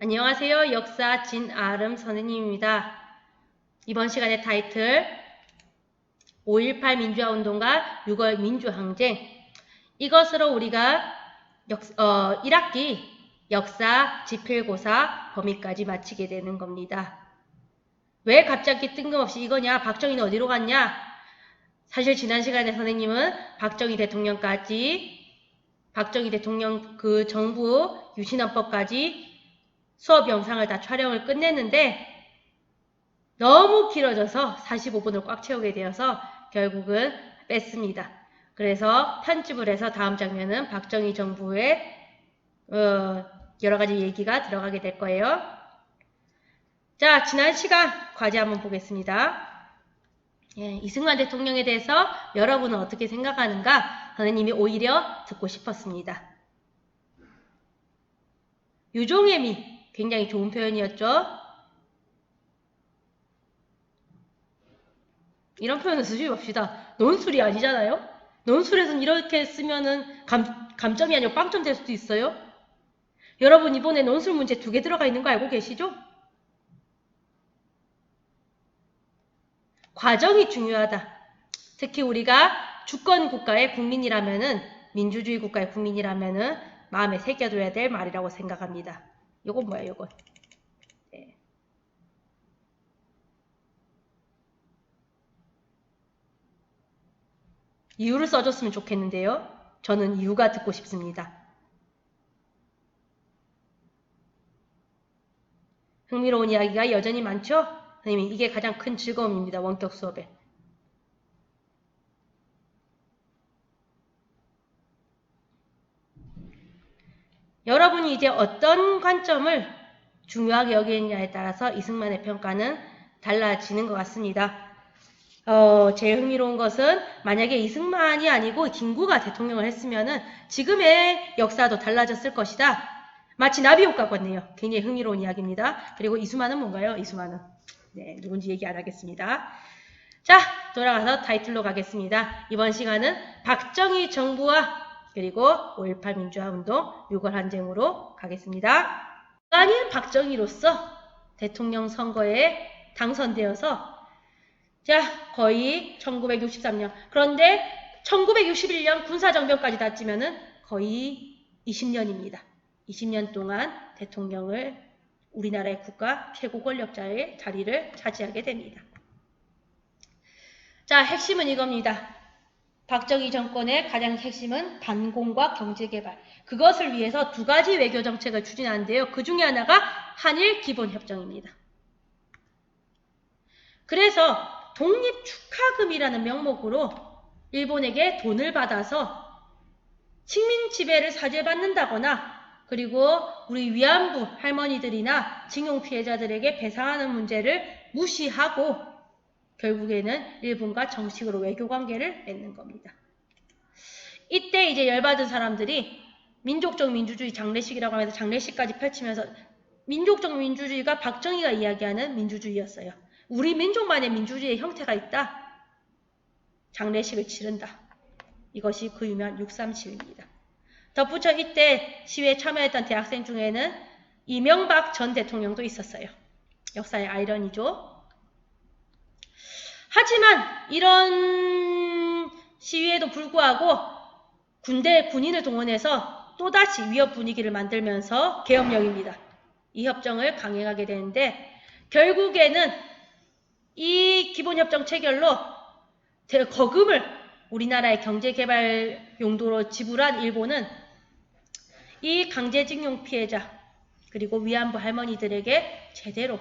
안녕하세요. 역사 진아름 선생님입니다. 이번 시간의 타이틀 5.18 민주화운동과 6월 민주항쟁, 이것으로 우리가 1학기 역사 지필고사 범위까지 마치게 되는 겁니다. 왜 갑자기 뜬금없이 이거냐? 박정희는 어디로 갔냐? 사실 지난 시간에 선생님은 박정희 대통령까지, 박정희 대통령 그 정부 유신헌법까지 수업 영상을 다 촬영을 끝냈는데 너무 길어져서 45분을 꽉 채우게 되어서 결국은 뺐습니다. 그래서 편집을 해서 다음 장면은 박정희 정부의 여러 가지 얘기가 들어가게 될 거예요. 자, 지난 시간 과제 한번 보겠습니다. 이승만 대통령에 대해서 여러분은 어떻게 생각하는가? 선생님이 오히려 듣고 싶었습니다. 유종의 미, 굉장히 좋은 표현이었죠. 이런 표현을 쓰지 맙시다. 논술이 아니잖아요. 논술에서는 이렇게 쓰면은 감점이 아니고 빵점 될 수도 있어요. 여러분 이번에 논술 문제 2개 들어가 있는 거 알고 계시죠? 과정이 중요하다. 특히 우리가 주권 국가의 국민이라면은, 민주주의 국가의 국민이라면은 마음에 새겨둬야 될 말이라고 생각합니다. 요건 뭐야, 요건. 네. 이유를 써줬으면 좋겠는데요. 저는 이유가 듣고 싶습니다. 흥미로운 이야기가 여전히 많죠? 선생님, 이게 가장 큰 즐거움입니다. 원격 수업에. 여러분이 이제 어떤 관점을 중요하게 여기느냐에 따라서 이승만의 평가는 달라지는 것 같습니다. 제일 흥미로운 것은 만약에 이승만이 아니고 김구가 대통령을 했으면은 지금의 역사도 달라졌을 것이다. 마치 나비 효과 같네요. 굉장히 흥미로운 이야기입니다. 그리고 이수만은 뭔가요? 이수만은. 네, 누군지 얘기 안 하겠습니다. 자, 돌아가서 타이틀로 가겠습니다. 이번 시간은 박정희 정부와 그리고 5.18 민주화운동 6월 항쟁으로 가겠습니다. 아니 박정희로서 대통령 선거에 당선되어서 자 거의 1963년 그런데 1961년 군사정변까지 다치면은 거의 20년입니다. 20년 동안 대통령을 우리나라의 국가 최고 권력자의 자리를 차지하게 됩니다. 자, 핵심은 이겁니다. 박정희 정권의 가장 핵심은 반공과 경제개발. 그것을 위해서 2가지 외교정책을 추진하는데요. 그 중에 하나가 한일 기본협정입니다. 그래서 독립축하금이라는 명목으로 일본에게 돈을 받아서 식민 지배를 사죄받는다거나 그리고 우리 위안부 할머니들이나 징용 피해자들에게 배상하는 문제를 무시하고 결국에는 일본과 정식으로 외교관계를 맺는 겁니다. 이때 이제 열받은 사람들이 민족적 민주주의 장례식이라고 하면서 장례식까지 펼치면서 민족적 민주주의가 박정희가 이야기하는 민주주의였어요. 우리 민족만의 민주주의의 형태가 있다. 장례식을 치른다. 이것이 그 유명한 6.3 시위입니다. 덧붙여 이때 시위에 참여했던 대학생 중에는 이명박 전 대통령도 있었어요. 역사의 아이러니죠. 하지만 이런 시위에도 불구하고 군인을 동원해서 또다시 위협 분위기를 만들면서 계엄령입니다. 이 협정을 강행하게 되는데 결국에는 이 기본협정 체결로 거금을 우리나라의 경제개발 용도로 지불한 일본은 이 강제징용 피해자 그리고 위안부 할머니들에게 제대로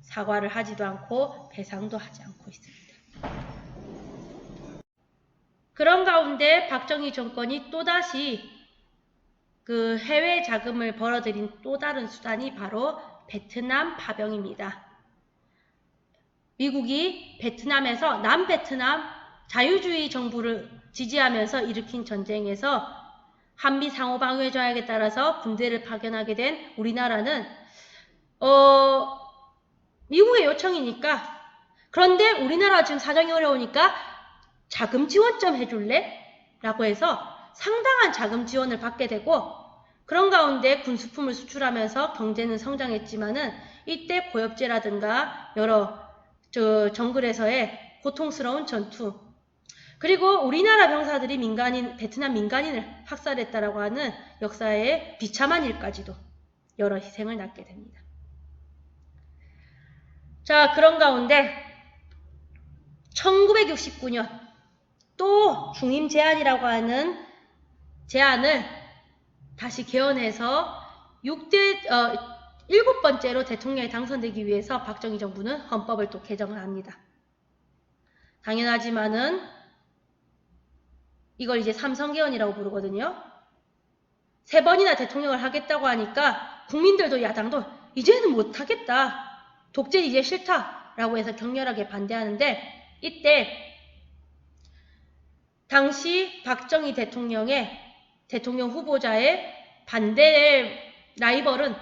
사과를 하지도 않고 배상도 하지 않고 있습니다. 그런 가운데 박정희 정권이 또다시 그 해외 자금을 벌어들인 또 다른 수단이 바로 베트남 파병입니다. 미국이 베트남에서 남베트남 자유주의 정부를 지지하면서 일으킨 전쟁에서 한미 상호방위 조약에 따라서 군대를 파견하게 된 우리나라는 미국의 요청이니까 그런데 우리나라 지금 사정이 어려우니까 자금 지원 좀 해줄래? 라고 해서 상당한 자금 지원을 받게 되고 그런 가운데 군수품을 수출하면서 경제는 성장했지만은 이때 고엽제라든가 여러 정글에서의 고통스러운 전투, 그리고 우리나라 병사들이 베트남 민간인을 학살했다라고 하는 역사의 비참한 일까지도 여러 희생을 낳게 됩니다. 자, 그런 가운데 1969년 또 중임 제안이라고 하는 제안을 다시 개헌해서 7번째로 대통령에 당선되기 위해서 박정희 정부는 헌법을 또 개정을 합니다. 당연하지만은 이걸 이제 삼성개헌이라고 부르거든요. 3번이나 대통령을 하겠다고 하니까 국민들도 야당도 이제는 못하겠다. 독재 이제 싫다라고 해서 격렬하게 반대하는데, 이때 당시 박정희 대통령의 대통령 후보자의 반대 라이벌은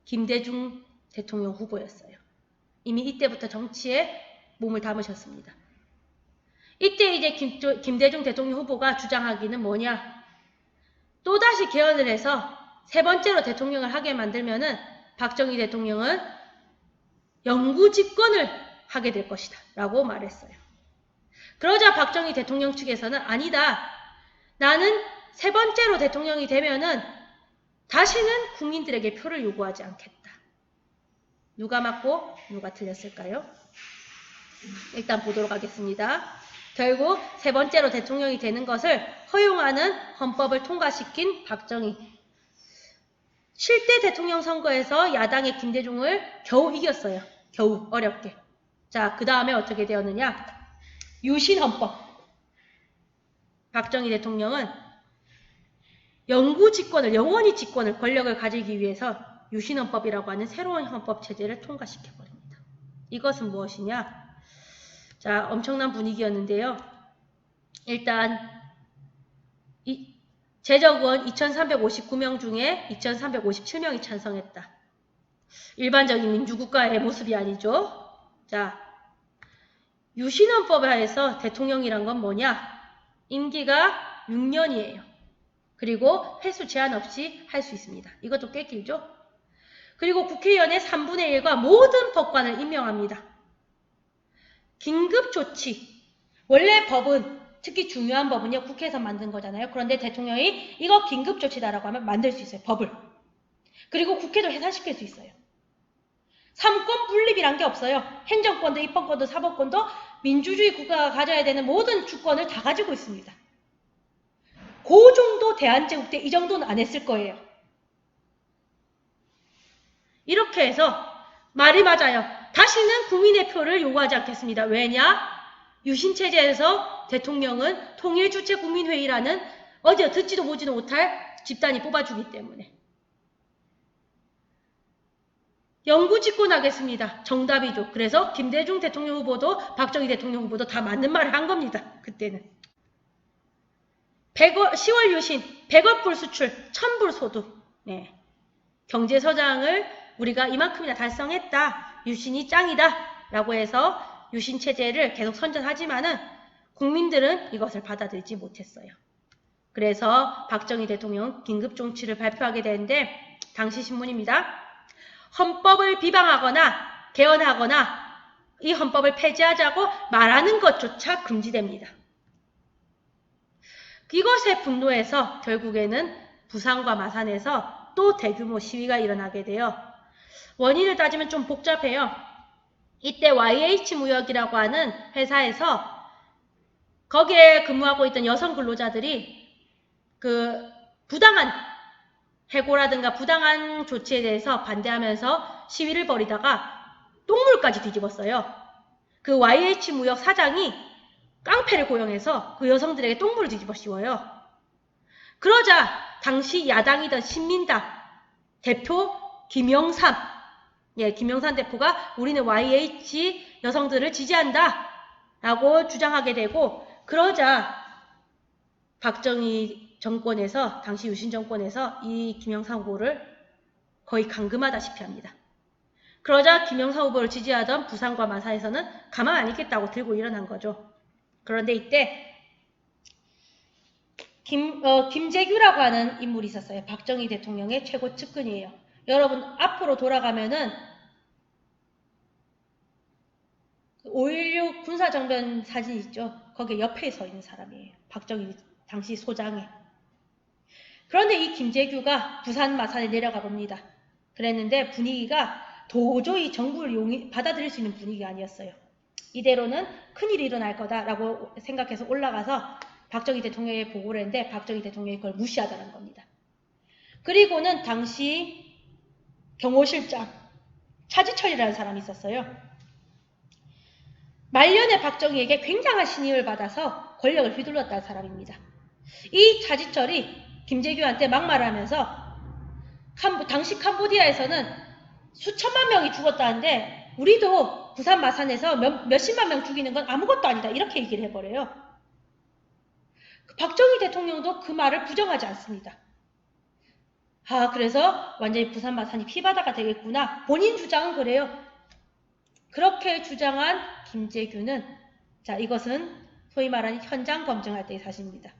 김대중 대통령 후보였어요. 이미 이때부터 정치에 몸을 담으셨습니다. 이때 이제 김대중 대통령 후보가 주장하기는 뭐냐? 또다시 개헌을 해서 3번째로 대통령을 하게 만들면은 박정희 대통령은 영구 집권을 하게 될 것이다 라고 말했어요. 그러자 박정희 대통령 측에서는 아니다. 나는 3번째로 대통령이 되면은 다시는 국민들에게 표를 요구하지 않겠다. 누가 맞고 누가 틀렸을까요? 일단 보도록 하겠습니다. 결국 3번째로 대통령이 되는 것을 허용하는 헌법을 통과시킨 박정희. 실대 대통령 선거에서 야당의 김대중을 겨우 이겼어요. 겨우 어렵게. 자, 그 다음에 어떻게 되었느냐? 유신헌법. 박정희 대통령은 영구 집권을, 영원히 집권을, 권력을 가지기 위해서 유신헌법이라고 하는 새로운 헌법 체제를 통과시켜버립니다. 이것은 무엇이냐? 자, 엄청난 분위기였는데요. 일단 재적은 2359명 중에 2357명이 찬성했다. 일반적인 민주국가의 모습이 아니죠. 자, 유신헌법 하에서 대통령이란 건 뭐냐? 임기가 6년이에요. 그리고 횟수 제한 없이 할 수 있습니다. 이것도 꽤 길죠? 그리고 국회의원의 3분의 1과 모든 법관을 임명합니다. 긴급조치. 원래 법은, 특히 중요한 법은요, 국회에서 만든 거잖아요. 그런데 대통령이 이거 긴급조치다라고 하면 만들 수 있어요. 법을. 그리고 국회도 해산시킬 수 있어요. 삼권 분립이란 게 없어요. 행정권도 입법권도 사법권도 민주주의 국가가 가져야 되는 모든 주권을 다 가지고 있습니다. 그 정도 대한제국 때 이 정도는 안 했을 거예요. 이렇게 해서 말이 맞아요. 다시는 국민의 표를 요구하지 않겠습니다. 왜냐? 유신체제에서 대통령은 통일주체국민회의라는 어디서 듣지도 보지도 못할 집단이 뽑아주기 때문에. 영구 집권하겠습니다. 정답이죠. 그래서 김대중 대통령 후보도 박정희 대통령 후보도 다 맞는 말을 한 겁니다. 그때는. 10월 유신, 100억 불 수출, 1000불 소득. 네. 경제서장을 우리가 이만큼이나 달성했다. 유신이 짱이다. 라고 해서 유신체제를 계속 선전하지만은 국민들은 이것을 받아들이지 못했어요. 그래서 박정희 대통령은 긴급정치를 발표하게 되는데, 당시 신문입니다. 헌법을 비방하거나 개헌하거나 이 헌법을 폐지하자고 말하는 것조차 금지됩니다. 이것에 분노해서 결국에는 부산과 마산에서 또 대규모 시위가 일어나게 돼요. 원인을 따지면 좀 복잡해요. 이때 YH무역이라고 하는 회사에서 거기에 근무하고 있던 여성 근로자들이 그 부당한 해고라든가 부당한 조치에 대해서 반대하면서 시위를 벌이다가 똥물까지 뒤집었어요. 그 YH무역 사장이 깡패를 고용해서 그 여성들에게 똥물을 뒤집어 씌워요. 그러자 당시 야당이던 신민당 대표 김영삼, 김영삼 대표가 우리는 YH 여성들을 지지한다 라고 주장하게 되고, 그러자 박정희 정권에서, 당시 유신 정권에서 이 김영삼 후보를 거의 감금하다시피 합니다. 그러자 김영삼 후보를 지지하던 부산과 마산에서는 가만 안 있겠다고 들고 일어난 거죠. 그런데 이때 김재규라고 하는 인물이 있었어요. 박정희 대통령의 최고 측근이에요. 여러분 앞으로 돌아가면은 5.16 군사정변 사진 있죠? 거기에 옆에 서 있는 사람이에요. 박정희 당시 소장에. 그런데 이 김재규가 부산 마산에 내려가 봅니다. 그랬는데 분위기가 도저히 정부를 받아들일 수 있는 분위기가 아니었어요. 이대로는 큰일이 일어날 거다라고 생각해서 올라가서 박정희 대통령에 보고를 했는데 박정희 대통령이 그걸 무시하다는 겁니다. 그리고는 당시 경호실장 차지철이라는 사람이 있었어요. 말년에 박정희에게 굉장한 신임을 받아서 권력을 휘둘렀다는 사람입니다. 이 차지철이 김재규한테 막말을 하면서 당시 캄보디아에서는 수천만 명이 죽었다는데 우리도 부산 마산에서 몇십만 명 죽이는 건 아무것도 아니다. 이렇게 얘기를 해버려요. 박정희 대통령도 그 말을 부정하지 않습니다. 그래서 완전히 부산 마산이 피바다가 되겠구나. 본인 주장은 그래요. 그렇게 주장한 김재규는 자 이것은 소위 말하는 현장 검증할 때의 사실입니다.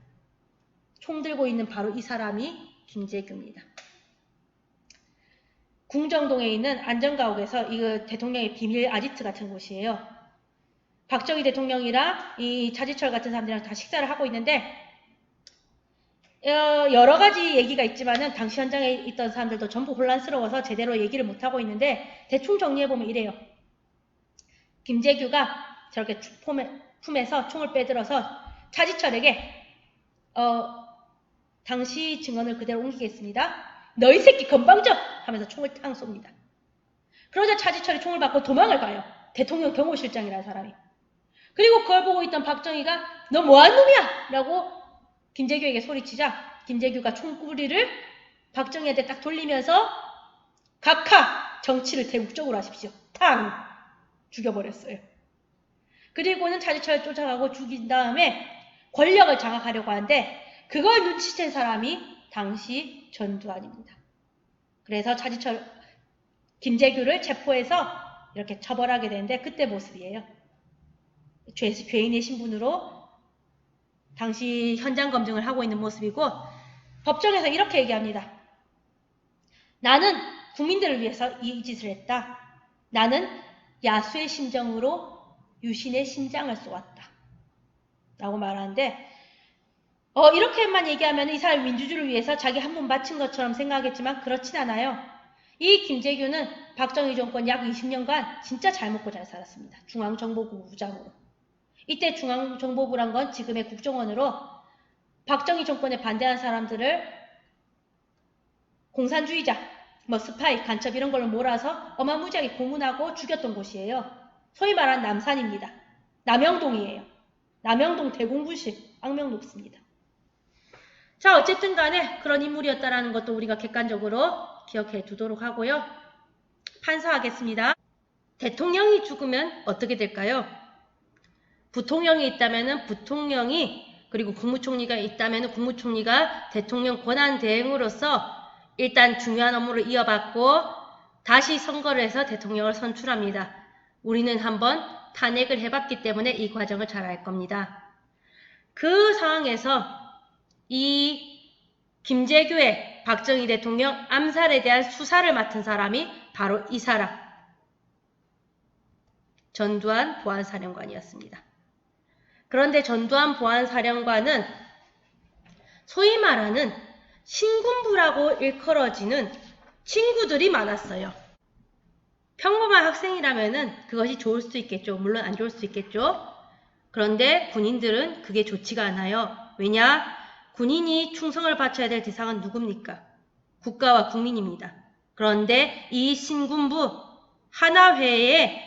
총 들고 있는 바로 이 사람이 김재규입니다. 궁정동에 있는 안전가옥에서 이거 대통령의 비밀 아지트 같은 곳이에요. 박정희 대통령이랑 이 차지철 같은 사람들이랑 다 식사를 하고 있는데 여러 가지 얘기가 있지만은 당시 현장에 있던 사람들도 전부 혼란스러워서 제대로 얘기를 못하고 있는데 대충 정리해보면 이래요. 김재규가 저렇게 품에서 총을 빼들어서 차지철에게 당시 증언을 그대로 옮기겠습니다. 너 이 새끼 건방져! 하면서 총을 탕 쏩니다. 그러자 차지철이 총을 받고 도망을 가요. 대통령 경호실장이라는 사람이. 그리고 그걸 보고 있던 박정희가 너 뭐하는 놈이야! 라고 김재규에게 소리치자 김재규가 총구리를 박정희한테 딱 돌리면서 각하 정치를 대국적으로 하십시오. 탕! 죽여버렸어요. 그리고는 차지철을 쫓아가고 죽인 다음에 권력을 장악하려고 하는데 그걸 눈치챈 사람이 당시 전두환입니다. 그래서 김재규를 체포해서 이렇게 처벌하게 되는데 그때 모습이에요. 죄인의 신분으로 당시 현장 검증을 하고 있는 모습이고 법정에서 이렇게 얘기합니다. 나는 국민들을 위해서 이 짓을 했다. 나는 야수의 심정으로 유신의 심장을 쏘았다. 라고 말하는데 이렇게만 얘기하면 이 사람이 민주주의를 위해서 자기 한 번 바친 것처럼 생각하겠지만 그렇진 않아요. 이 김재규는 박정희 정권 약 20년간 진짜 잘 먹고 잘 살았습니다. 중앙정보부 부장으로. 이때 중앙정보부란 건 지금의 국정원으로 박정희 정권에 반대한 사람들을 공산주의자, 스파이, 간첩 이런 걸로 몰아서 어마무지하게 고문하고 죽였던 곳이에요. 소위 말하는 남산입니다. 남영동이에요. 남영동 대공분실 악명 높습니다. 자 어쨌든 간에 그런 인물이었다라는 것도 우리가 객관적으로 기억해 두도록 하고요. 판사하겠습니다. 대통령이 죽으면 어떻게 될까요? 부통령이 있다면 부통령이 그리고 국무총리가 있다면 국무총리가 대통령 권한 대행으로서 일단 중요한 업무를 이어받고 다시 선거를 해서 대통령을 선출합니다. 우리는 한번 탄핵을 해봤기 때문에 이 과정을 잘 알 겁니다. 그 상황에서 이 김재규의 박정희 대통령 암살에 대한 수사를 맡은 사람이 바로 이 사람 전두환 보안사령관이었습니다. 그런데 전두환 보안사령관은 소위 말하는 신군부라고 일컬어지는 친구들이 많았어요. 평범한 학생이라면은 그것이 좋을 수도 있겠죠. 물론 안 좋을 수도 있겠죠. 그런데 군인들은 그게 좋지가 않아요. 왜냐? 군인이 충성을 바쳐야 될 대상은 누굽니까? 국가와 국민입니다. 그런데 이 신군부 하나회의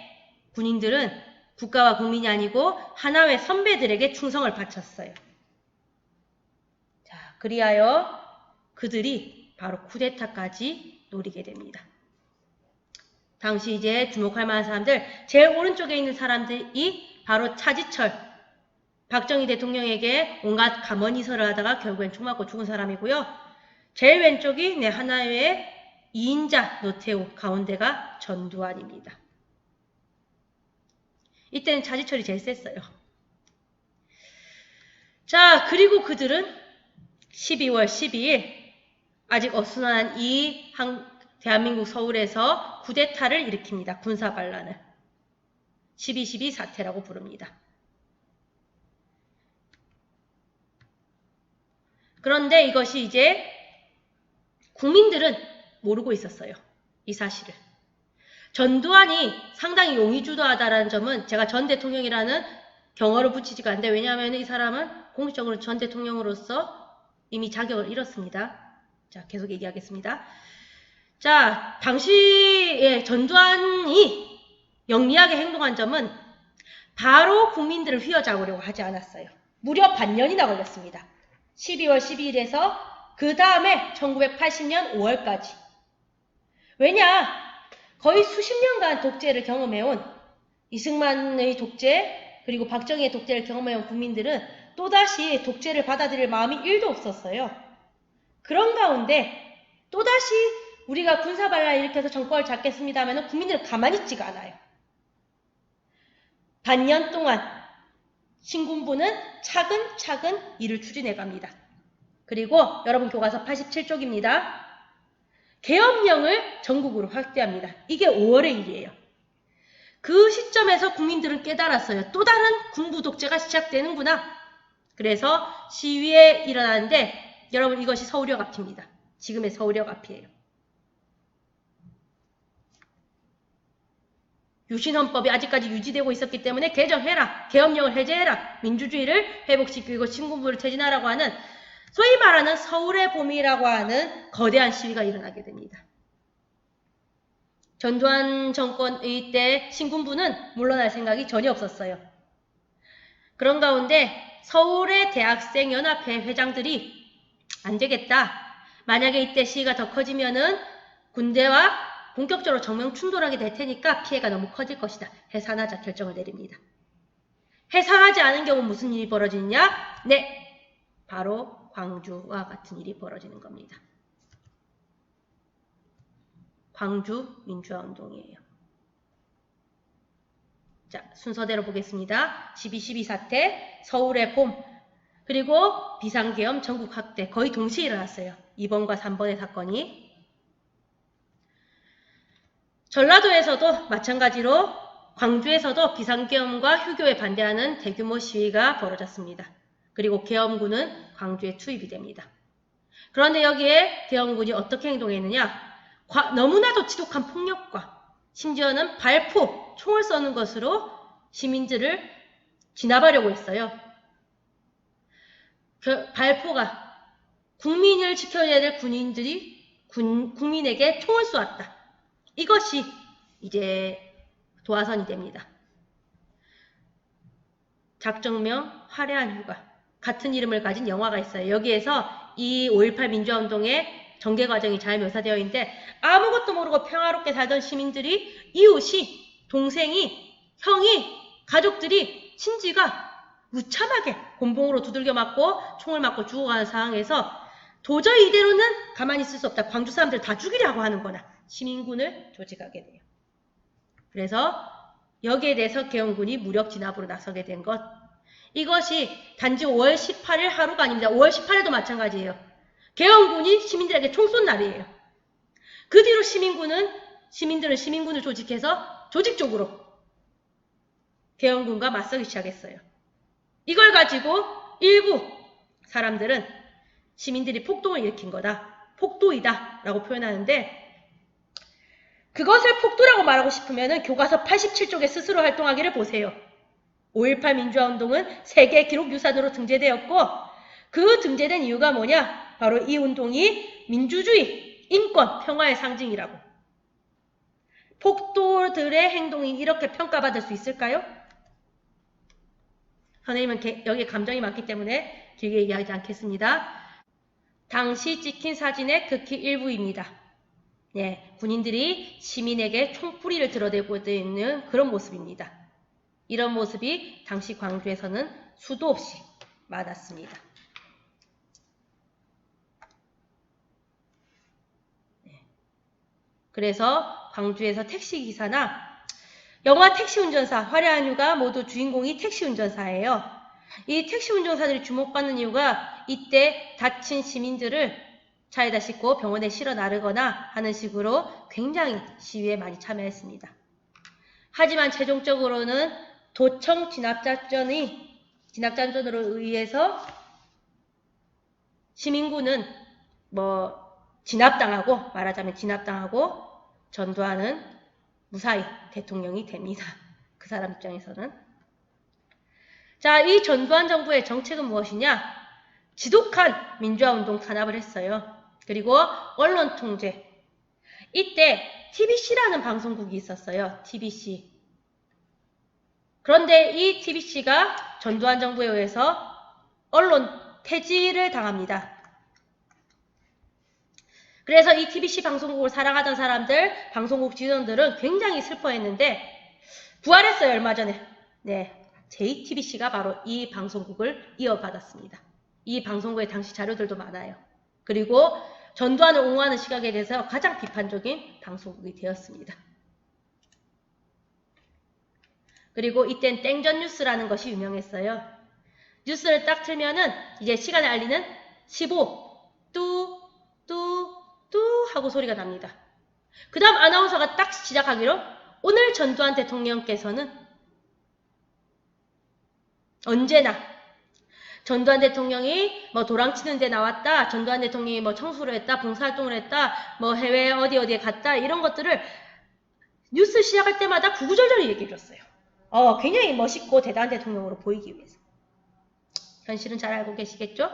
군인들은 국가와 국민이 아니고 하나회 선배들에게 충성을 바쳤어요. 자, 그리하여 그들이 바로 쿠데타까지 노리게 됩니다. 당시 이제 주목할 만한 사람들, 제일 오른쪽에 있는 사람들이 바로 차지철, 박정희 대통령에게 온갖 가머니설을 하다가 결국엔 총 맞고 죽은 사람이고요. 제일 왼쪽이 하나회의 2인자 노태우, 가운데가 전두환입니다. 이때는 차지철이 제일 셌어요. 자, 그리고 그들은 12월 12일 아직 어수선한 이 대한민국 서울에서 쿠데타를 일으킵니다. 군사반란을. 12.12 사태라고 부릅니다. 그런데 이것이 이제 국민들은 모르고 있었어요. 이 사실을. 전두환이 상당히 용의주도하다라는 점은 제가 전 대통령이라는 경어를 붙이지가 않는데, 왜냐하면 이 사람은 공식적으로 전 대통령으로서 이미 자격을 잃었습니다. 자, 계속 얘기하겠습니다. 자, 당시에 전두환이 영리하게 행동한 점은 바로 국민들을 휘어잡으려고 하지 않았어요. 무려 반년이나 걸렸습니다. 12월 12일에서 그 다음에 1980년 5월까지. 왜냐? 거의 수십 년간 독재를 경험해온 이승만의 독재, 그리고 박정희의 독재를 경험해온 국민들은 또다시 독재를 받아들일 마음이 1도 없었어요. 그런 가운데 또다시 우리가 군사반란을 일으켜서 정권을 잡겠습니다 하면 국민들은 가만히 있지가 않아요. 반년 동안 신군부는 차근차근 일을 추진해 갑니다. 그리고 여러분 교과서 87쪽입니다. 계엄령을 전국으로 확대합니다. 이게 5월의 일이에요. 그 시점에서 국민들은 깨달았어요. 또 다른 군부 독재가 시작되는구나. 그래서 시위에 일어나는데 여러분 이것이 서울역 앞입니다. 지금의 서울역 앞이에요. 유신헌법이 아직까지 유지되고 있었기 때문에 개정해라, 계엄령을 해제해라, 민주주의를 회복시키고 신군부를 퇴진하라고 하는 소위 말하는 서울의 봄이라고 하는 거대한 시위가 일어나게 됩니다. 전두환 정권의 때 신군부는 물러날 생각이 전혀 없었어요. 그런 가운데 서울의 대학생연합회 회장들이 안 되겠다. 만약에 이때 시위가 더 커지면은 군대와 본격적으로 정면 충돌하게 될 테니까 피해가 너무 커질 것이다. 해산하자 결정을 내립니다. 해산하지 않은 경우 무슨 일이 벌어지느냐? 네, 바로 광주와 같은 일이 벌어지는 겁니다. 광주 민주화운동이에요. 자, 순서대로 보겠습니다. 12.12 사태, 서울의 봄, 그리고 비상계엄 전국 확대 거의 동시에 일어났어요. 2번과 3번의 사건이. 전라도에서도 마찬가지로 광주에서도 비상계엄과 휴교에 반대하는 대규모 시위가 벌어졌습니다. 그리고 계엄군은 광주에 투입이 됩니다. 그런데 여기에 계엄군이 어떻게 행동했느냐? 너무나도 지독한 폭력과 심지어는 발포, 총을 쏘는 것으로 시민들을 진압하려고 했어요. 그 발포가 국민을 지켜야 될 군인들이 국민에게 총을 쏘았다. 이것이 이제 도화선이 됩니다. 작정명 화려한 휴가. 같은 이름을 가진 영화가 있어요. 여기에서 이 5.18 민주화운동의 전개 과정이 잘 묘사되어 있는데 아무것도 모르고 평화롭게 살던 시민들이 이웃이, 동생이, 형이, 가족들이, 친지가 무참하게 곤봉으로 두들겨 맞고 총을 맞고 죽어가는 상황에서 도저히 이대로는 가만히 있을 수 없다. 광주 사람들 다 죽이려고 하는 거나 시민군을 조직하게 돼요. 그래서 여기에 대해서 계엄군이 무력 진압으로 나서게 된 것. 이것이 단지 5월 18일 하루가 아닙니다. 5월 18일도 마찬가지예요. 계엄군이 시민들에게 총 쏜 날이에요. 그 뒤로 시민들은 시민군을 조직해서 조직적으로 계엄군과 맞서기 시작했어요. 이걸 가지고 일부 사람들은 시민들이 폭동을 일으킨 거다. 폭도이다 라고 표현하는데 그것을 폭도라고 말하고 싶으면 교과서 87쪽에 스스로 활동하기를 보세요. 5.18 민주화운동은 세계 기록 유산으로 등재되었고 그 등재된 이유가 뭐냐? 바로 이 운동이 민주주의, 인권, 평화의 상징이라고. 폭도들의 행동이 이렇게 평가받을 수 있을까요? 선생님은 여기에 감정이 많기 때문에 길게 얘기하지 않겠습니다. 당시 찍힌 사진의 극히 일부입니다. 네, 군인들이 시민에게 총뿌리를 들어대고 있는 그런 모습입니다. 이런 모습이 당시 광주에서는 수도 없이 많았습니다. 네. 그래서 광주에서 택시기사나 영화 택시운전사, 화려한 휴가 모두 주인공이 택시운전사예요. 이 택시운전사들이 주목받는 이유가 이때 다친 시민들을 차에다 싣고 병원에 실어 나르거나 하는 식으로 굉장히 시위에 많이 참여했습니다. 하지만 최종적으로는 도청 진압작전으로 의해서 시민군은 말하자면 진압당하고 전두환은 무사히 대통령이 됩니다. 그 사람 입장에서는. 자, 이 전두환 정부의 정책은 무엇이냐? 지독한 민주화운동 탄압을 했어요. 그리고 언론 통제. 이때 TBC라는 방송국이 있었어요. TBC. 그런데 이 TBC가 전두환 정부에 의해서 언론 폐지를 당합니다. 그래서 이 TBC 방송국을 사랑하던 사람들, 방송국 직원들은 굉장히 슬퍼했는데 부활했어요. 얼마 전에. 네, JTBC가 바로 이 방송국을 이어받았습니다. 이 방송국의 당시 자료들도 많아요. 그리고 전두환을 옹호하는 시각에 대해서 가장 비판적인 방송국이 되었습니다. 그리고 이땐 땡전 뉴스라는 것이 유명했어요. 뉴스를 딱 틀면은 이제 시간을 알리는 15, 뚜 하고 소리가 납니다. 그 다음 아나운서가 딱 시작하기로 오늘 전두환 대통령께서는 언제나 전두환 대통령이 도랑치는 데 나왔다, 전두환 대통령이 청소를 했다, 봉사활동을 했다, 해외 어디에 갔다, 이런 것들을 뉴스 시작할 때마다 구구절절 얘기해줬어요. 굉장히 멋있고 대단한 대통령으로 보이기 위해서. 현실은 잘 알고 계시겠죠?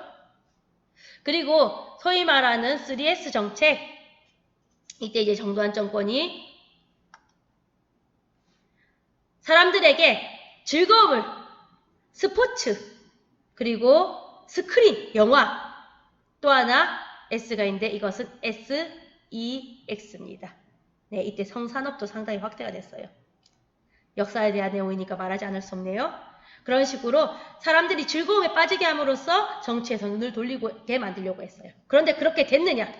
그리고 소위 말하는 3S 정책, 이때 이제 전두환 정권이 사람들에게 즐거움을, 스포츠, 그리고 스크린, 영화, 또 하나 S가 있는데 이것은 SEX입니다. 네, 이때 성산업도 상당히 확대가 됐어요. 역사에 대한 내용이니까 말하지 않을 수 없네요. 그런 식으로 사람들이 즐거움에 빠지게 함으로써 정치에서 눈을 돌리게 만들려고 했어요. 그런데 그렇게 됐느냐?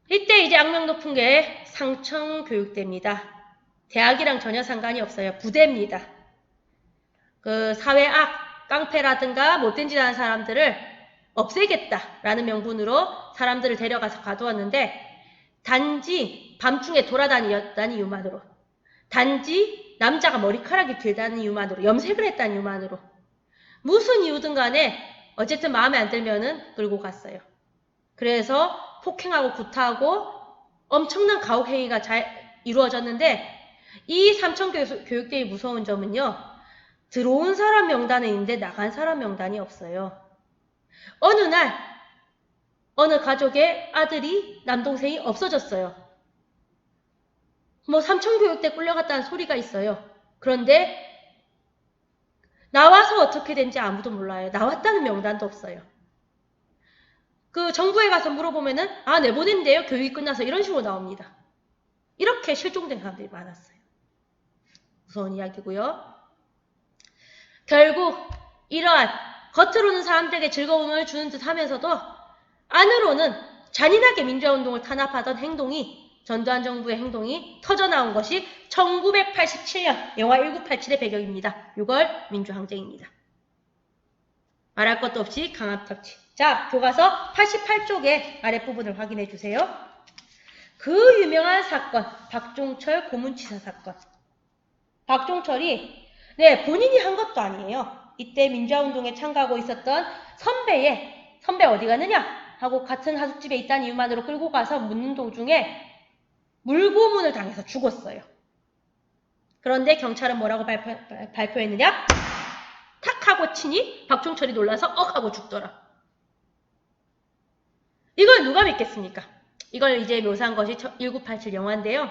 이때 이제 악명 높은 게 상청교육대입니다. 대학이랑 전혀 상관이 없어요. 부대입니다. 그 사회악, 깡패라든가 못된 짓 하는 사람들을 없애겠다라는 명분으로 사람들을 데려가서 가두었는데 단지 밤중에 돌아다녔다는 이유만으로, 단지 남자가 머리카락이 길다는 이유만으로, 염색을 했다는 이유만으로, 무슨 이유든 간에 어쨌든 마음에 안 들면은 끌고 갔어요. 그래서 폭행하고 구타하고 엄청난 가혹행위가 잘 이루어졌는데 이 삼청교육대의 무서운 점은요. 들어온 사람 명단은 있는데 나간 사람 명단이 없어요. 어느 날 어느 가족의 아들이 남동생이 없어졌어요. 삼청교육대 끌려갔다는 소리가 있어요. 그런데 나와서 어떻게 된지 아무도 몰라요. 나왔다는 명단도 없어요. 그 정부에 가서 물어보면은 내보낸대요. 교육이 끝나서 이런 식으로 나옵니다. 이렇게 실종된 사람들이 많았어요. 무서운 이야기고요. 결국 이러한 겉으로는 사람들에게 즐거움을 주는 듯 하면서도 안으로는 잔인하게 민주화운동을 탄압하던 행동이, 전두환 정부의 행동이 터져나온 것이 1987년 영화 1987의 배경입니다. 6월 민주항쟁입니다. 말할 것도 없이 강압터치. 자, 교과서 88쪽의 아랫부분을 확인해 주세요. 그 유명한 사건, 박종철 고문치사 사건. 박종철이 본인이 한 것도 아니에요. 이때 민주화운동에 참가하고 있었던 선배 어디 가느냐 하고 같은 하숙집에 있다는 이유만으로 끌고 가서 묻는 도중에 물고문을 당해서 죽었어요. 그런데 경찰은 뭐라고 발표했느냐? 탁 하고 치니 박종철이 놀라서 하고 죽더라. 이걸 누가 믿겠습니까? 이걸 이제 묘사한 것이 1987 영화인데요.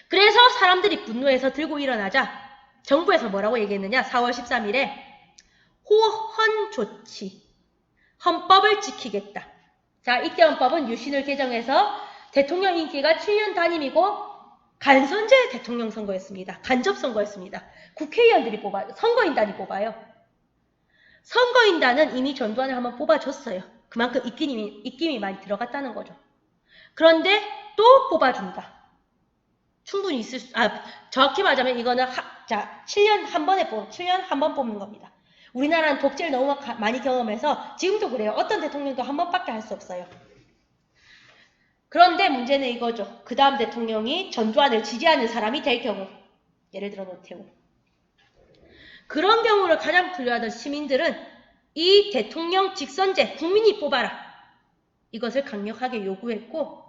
그래서 사람들이 분노해서 들고 일어나자 정부에서 뭐라고 얘기했느냐? 4월 13일에 호헌 조치, 헌법을 지키겠다. 자, 이때 헌법은 유신을 개정해서 대통령 임기가 7년 단임이고 간선제 대통령 선거였습니다. 간접 선거였습니다. 국회의원들이 선거인단이 뽑아요. 선거인단은 이미 전두환을 한번 뽑아줬어요. 그만큼 입김이 많이 들어갔다는 거죠. 그런데 또 뽑아준다. 충분히 정확히 말하자면 이거는 7년 한 번 뽑는 겁니다. 우리나라는 독재를 너무 많이 경험해서 지금도 그래요. 어떤 대통령도 한 번밖에 할 수 없어요. 그런데 문제는 이거죠. 그 다음 대통령이 전두환을 지지하는 사람이 될 경우, 예를 들어 노태우. 그런 경우를 가장 분류하던 시민들은 이 대통령 직선제, 국민이 뽑아라. 이것을 강력하게 요구했고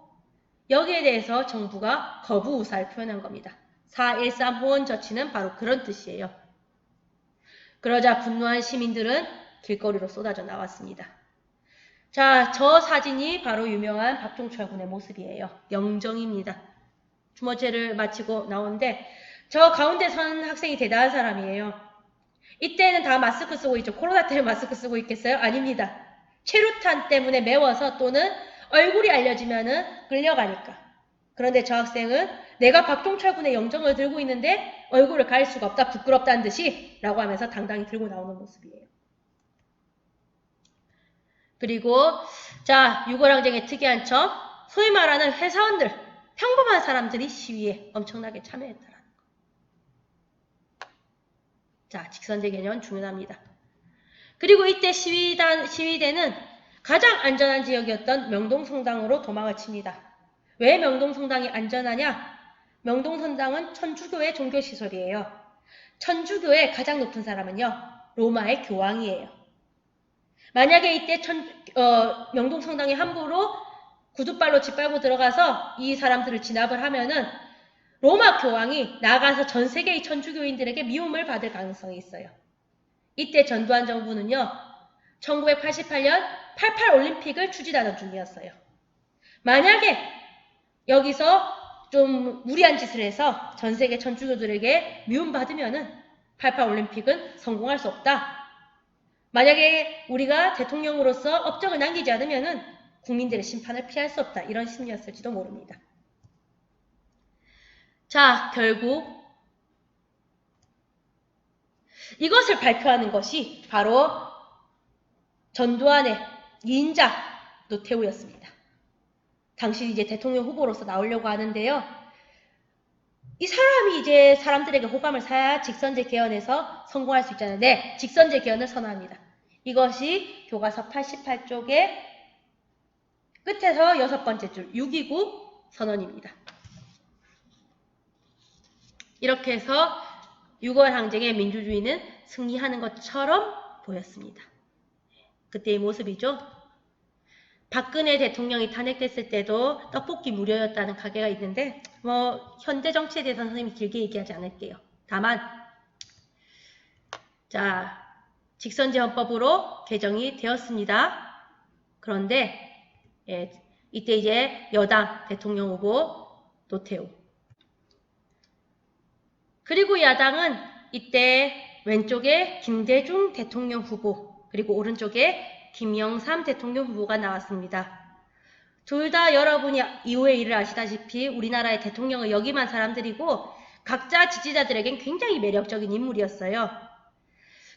여기에 대해서 정부가 거부 의사를 표현한 겁니다. 4.13 호원 조치는 바로 그런 뜻이에요. 그러자 분노한 시민들은 길거리로 쏟아져 나왔습니다. 자, 저 사진이 바로 유명한 박종철 군의 모습이에요. 영정입니다. 주모제를 마치고 나오는데 저 가운데 선 학생이 대단한 사람이에요. 이때는 다 마스크 쓰고 있죠. 코로나 때문에 마스크 쓰고 있겠어요? 아닙니다. 최루탄 때문에 매워서 또는 얼굴이 알려지면은 끌려가니까. 그런데 저 학생은 내가 박종철 군의 영정을 들고 있는데 얼굴을 가릴 수가 없다. 부끄럽다는 듯이 라고 하면서 당당히 들고 나오는 모습이에요. 그리고 자, 6월 항쟁의 특이한 점, 소위 말하는 회사원들, 평범한 사람들이 시위에 엄청나게 참여했다라는 거. 자, 직선제 개념은 중요합니다. 그리고 이때 시위대는 가장 안전한 지역이었던 명동성당으로 도망을 칩니다. 왜 명동성당이 안전하냐? 명동성당은 천주교의 종교시설이에요. 천주교의 가장 높은 사람은요, 로마의 교황이에요. 만약에 이때 명동성당이 함부로 구두발로 짓밟고 들어가서 이 사람들을 진압을 하면은 로마 교황이 나가서 전 세계의 천주교인들에게 미움을 받을 가능성이 있어요. 이때 전두환 정부는요, 1988년 88 올림픽을 추진하던 중이었어요. 만약에 여기서 좀 무리한 짓을 해서 전 세계 천주교들에게 미움받으면은 88 올림픽은 성공할 수 없다. 만약에 우리가 대통령으로서 업적을 남기지 않으면은 국민들의 심판을 피할 수 없다. 이런 심리였을지도 모릅니다. 자, 결국 이것을 발표하는 것이 바로 전두환의 2인자 노태우였습니다. 당시 이제 대통령 후보로서 나오려고 하는데요. 이 사람이 이제 사람들에게 호감을 사야 직선제 개헌에서 성공할 수 있잖아요. 네, 직선제 개헌을 선언합니다. 이것이 교과서 88쪽의 끝에서 6번째 줄 6.29 선언입니다. 이렇게 해서 6월 항쟁의 민주주의는 승리하는 것처럼 보였습니다. 그때의 모습이죠. 박근혜 대통령이 탄핵됐을 때도 떡볶이 무료였다는 가게가 있는데 현대 정치에 대해서는 선생님이 길게 얘기하지 않을게요. 다만 자, 직선제 헌법으로 개정이 되었습니다. 그런데 이때 이제 여당 대통령 후보 노태우, 그리고 야당은 이때 왼쪽에 김대중 대통령 후보, 그리고 오른쪽에 김영삼 대통령 후보가 나왔습니다. 둘 다 여러분이 이후의 일을 아시다시피 우리나라의 대통령을 역임한 사람들이고 각자 지지자들에겐 굉장히 매력적인 인물이었어요.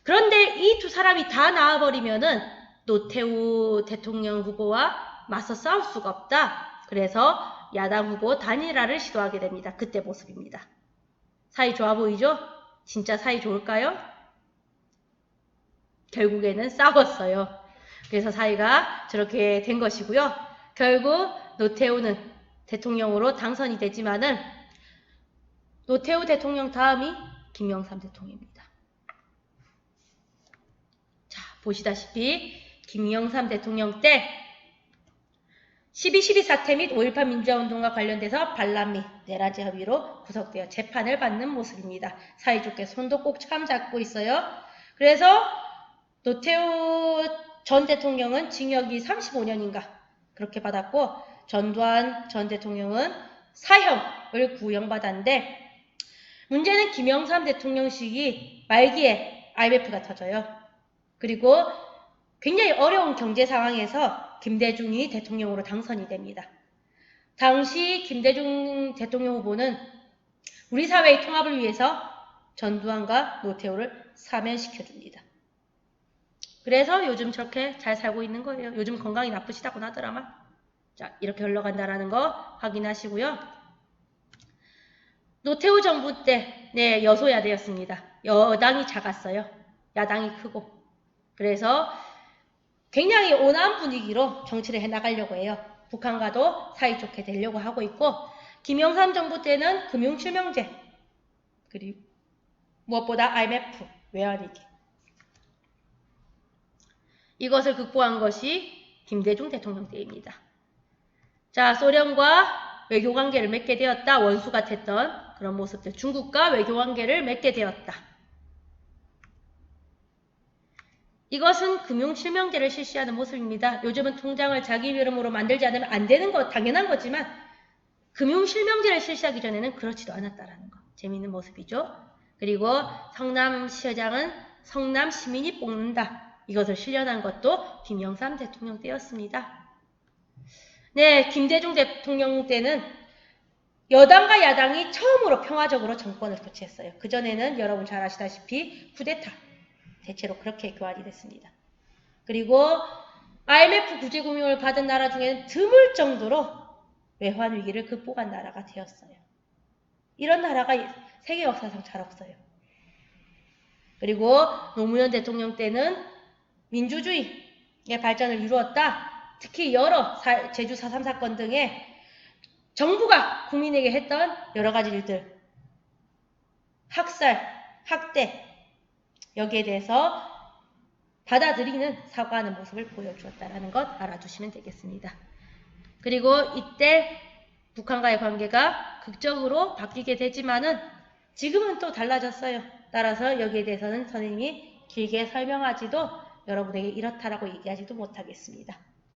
그런데 이 두 사람이 다 나와버리면은 노태우 대통령 후보와 맞서 싸울 수가 없다. 그래서 야당 후보 단일화를 시도하게 됩니다. 그때 모습입니다. 사이 좋아 보이죠? 진짜 사이 좋을까요? 결국에는 싸웠어요. 그래서 사이가 저렇게 된 것이고요. 결국 노태우는 대통령으로 당선이 되지만은 노태우 대통령 다음이 김영삼 대통령입니다. 자, 보시다시피 김영삼 대통령 때 12.12 사태 및 5.18 민주화운동과 관련돼서 반란 및 내라제 합의로 구속되어 재판을 받는 모습입니다. 사이좋게 손도 꼭 참 잡고 있어요. 그래서 노태우 전 대통령은 징역이 35년인가 그렇게 받았고 전두환 전 대통령은 사형을 구형받았는데 문제는 김영삼 대통령 시기 말기에 IMF가 터져요. 그리고 굉장히 어려운 경제 상황에서 김대중이 대통령으로 당선이 됩니다. 당시 김대중 대통령 후보는 우리 사회의 통합을 위해서 전두환과 노태우를 사면시켜줍니다. 그래서 요즘 저렇게 잘 살고 있는 거예요. 요즘 건강이 나쁘시다고 하더라만. 자, 이렇게 흘러간다라는 거 확인하시고요. 노태우 정부 때, 네, 여소야대였습니다. 여당이 작았어요. 야당이 크고. 그래서 굉장히 온화한 분위기로 정치를 해나가려고 해요. 북한과도 사이좋게 되려고 하고 있고, 김영삼 정부 때는 금융실명제, 그리고 무엇보다 IMF, 외환위기. 이것을 극복한 것이 김대중 대통령 때입니다. 자, 소련과 외교관계를 맺게 되었다. 원수 같았던 그런 모습들. 중국과 외교관계를 맺게 되었다. 이것은 금융실명제를 실시하는 모습입니다. 요즘은 통장을 자기 이름으로 만들지 않으면 안 되는 거 당연한 거지만 금융실명제를 실시하기 전에는 그렇지도 않았다라는 거. 재미있는 모습이죠. 그리고 성남시장은 성남 시민이 뽑는다. 이것을 실현한 것도 김영삼 대통령 때였습니다. 네, 김대중 대통령 때는 여당과 야당이 처음으로 평화적으로 정권을 교체했어요. 그전에는 여러분 잘 아시다시피 쿠데타, 대체로 그렇게 교환이 됐습니다. 그리고 IMF 구제금융을 받은 나라 중에는 드물 정도로 외환위기를 극복한 나라가 되었어요. 이런 나라가 세계 역사상 잘 없어요. 그리고 노무현 대통령 때는 민주주의의 발전을 이루었다. 특히 여러 제주 4.3 사건 등의 정부가 국민에게 했던 여러 가지 일들, 학살, 학대, 여기에 대해서 받아들이는 사과하는 모습을 보여주었다는 것 알아두시면 되겠습니다. 그리고 이때 북한과의 관계가 극적으로 바뀌게 되지만은 지금은 또 달라졌어요. 따라서 여기에 대해서는 선생님이 길게 설명하지도 여러분에게 이렇다라고 얘기하지도 못하겠습니다.